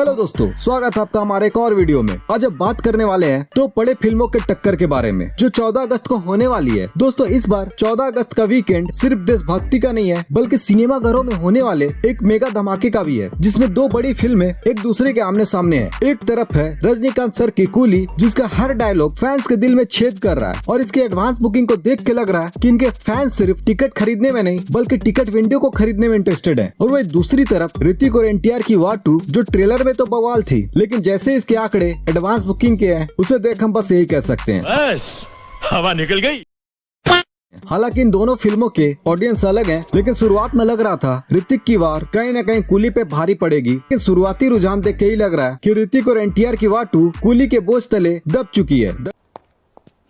Hello दोस्तों, स्वागत है आपका हमारे एक और वीडियो में। आज अब बात करने वाले हैं दो बड़े फिल्मों के टक्कर के बारे में जो 14 अगस्त को होने वाली है। दोस्तों, इस बार 14 अगस्त का वीकेंड सिर्फ देशभक्ति का नहीं है बल्कि सिनेमा घरों में होने वाले एक मेगा धमाके का भी है, जिसमें दो बड़ी फिल्में एक दूसरे के आमने सामने है। एक तरफ है रजनीकांत सर की कूली, जिसका हर डायलॉग फैंस के दिल में छेद कर रहा है और इसकी एडवांस बुकिंग को देख के लग रहा है कि इनके फैंस सिर्फ टिकट खरीदने में नहीं बल्कि टिकट विंडो को खरीदने में इंटरेस्टेड है। और वही दूसरी तरफ ऋतिक और एनटीआर की वार 2, जो ट्रेलर में तो बवाल थी, लेकिन जैसे इसके आंकड़े एडवांस बुकिंग के हैं उसे देख हम बस यही कह सकते हैं, बस हवा निकल गई। हालांकि इन दोनों फिल्मों के ऑडियंस अलग हैं, लेकिन शुरुआत में लग रहा था ऋतिक की वार कहीं न कहीं कूली पे भारी पड़ेगी। लेकिन शुरुआती रुझान देख के ही लग रहा है कि ऋतिक और एनटीआर की वार 2 कूली के बोझ तले दब चुकी है।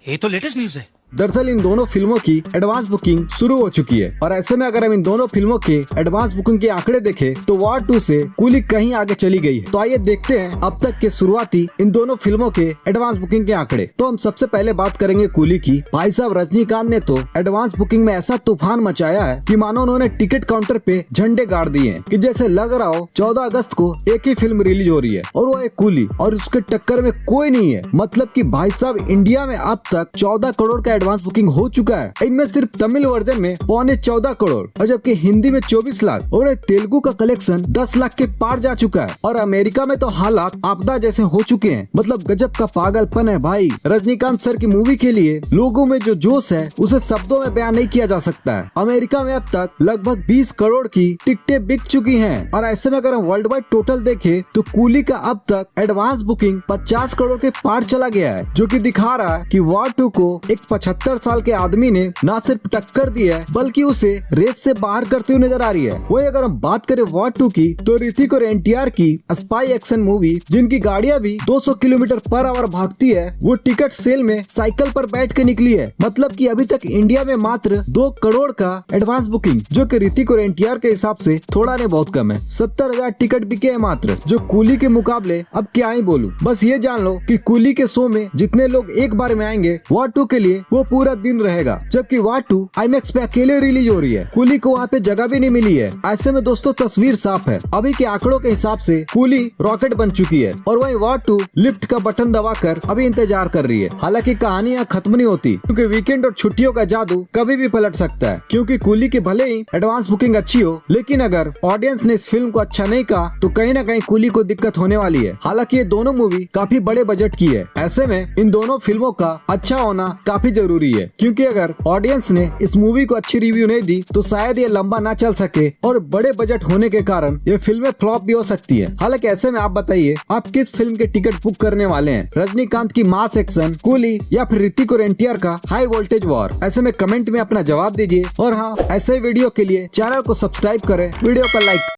ये तो लेटेस्ट न्यूज है। दरअसल इन दोनों फिल्मों की एडवांस बुकिंग शुरू हो चुकी है और ऐसे में अगर हम इन दोनों फिल्मों के एडवांस बुकिंग के आंकड़े देखें तो वार 2 से कूली कहीं आगे चली गई है। तो आइए देखते हैं अब तक के शुरुआती इन दोनों फिल्मों के एडवांस बुकिंग के आंकड़े। तो हम सबसे पहले बात करेंगे कूली की। भाई साहब, रजनीकांत ने तो एडवांस बुकिंग में ऐसा तूफान मचाया है कि मानो उन्होंने टिकट काउंटर पे झंडे गाड़ दिए हैं कि जैसे लग रहा हो 14 अगस्त को एक ही फिल्म रिलीज हो रही है और वो एक कूली, और उसके टक्कर में कोई नहीं है। मतलब कि भाई साहब, इंडिया में अब तक 14 करोड़ का एडवांस बुकिंग हो चुका है। इनमें सिर्फ तमिल वर्जन में 14.25 करोड़ और जबकि हिंदी में 24 लाख और तेलुगु का कलेक्शन 10 लाख के पार जा चुका है। और अमेरिका में तो हालात आपदा जैसे हो चुके हैं। मतलब गजब का पागलपन है भाई। रजनीकांत सर की मूवी के लिए लोगों में जो जोश है उसे शब्दों में बयान नहीं किया जा सकता है। अमेरिका में अब तक लगभग 20 करोड़ की टिकटें बिक चुकी हैं और ऐसे में अगर हम वर्ल्ड वाइड टोटल देखें तो कूली का अब तक एडवांस बुकिंग 50 करोड़ के पार चला गया है, जो कि दिखा रहा है कि वार 2 को एक 75 साल के आदमी ने न सिर्फ टक्कर दी है बल्कि उसे रेस से बाहर करते हुए नजर आ रही है। वही अगर हम बात करें वार 2 की तो ऋतिक और एनटीआर की स्पाई एक्शन मूवी, जिनकी गाड़ियां भी 200 किलोमीटर पर आवर भागती है, वो टिकट सेल में साइकिल पर बैठ के निकली है। मतलब कि अभी तक इंडिया में मात्र 2 करोड़ का एडवांस बुकिंग, जो कि ऋतिक और एनटीआर के हिसाब से थोड़ा नहीं बहुत कम है। 70,000 टिकट बिके हैं मात्र, जो कूली के मुकाबले अब क्या ही बोलूं। बस ये जान लो कि कूली के शो में जितने लोग एक बार में आएंगे, वार 2 के लिए वो पूरा दिन रहेगा, जबकि वार 2 IMAX पे अकेले रिलीज हो रही है। कूली को वहाँ पे जगह भी नहीं मिली है। ऐसे में दोस्तों तस्वीर साफ है, अभी के आंकड़ों के हिसाब से कूली रॉकेट बन चुकी है और वही वार 2 लिफ्ट का बटन दबाकर अभी इंतजार कर रही है। हालांकि कहानी यहाँ खत्म नहीं होती, क्योंकि वीकेंड और छुट्टियों का जादू कभी भी पलट सकता है। क्योंकि कूली के भले ही एडवांस बुकिंग अच्छी हो, लेकिन अगर ऑडियंस ने इस फिल्म को अच्छा नहीं कहा तो कहीं न कहीं कूली को दिक्कत होने वाली है। हालांकि ये दोनों मूवी काफी बड़े बजट की है। ऐसे में इन दोनों फिल्मों का अच्छा होना काफी जरूरी है, क्योंकि अगर ऑडियंस ने इस मूवी को अच्छी रिव्यू नहीं दी तो शायद ये लंबा ना चल सके और बड़े बजट होने के कारण ये फिल्में फ्लॉप भी हो सकती है। हालांकि ऐसे में आप बताइए, आप किस फिल्म के टिकट बुक करने वाले हैं? रजनीकांत की मास एक्शन कूली या फिर ऋतिक और एनटीआर का हाई वोल्टेज वॉर? ऐसे में कमेंट में अपना जवाब दीजिए और हाँ, ऐसे वीडियो के लिए चैनल को सब्सक्राइब करें, वीडियो को लाइक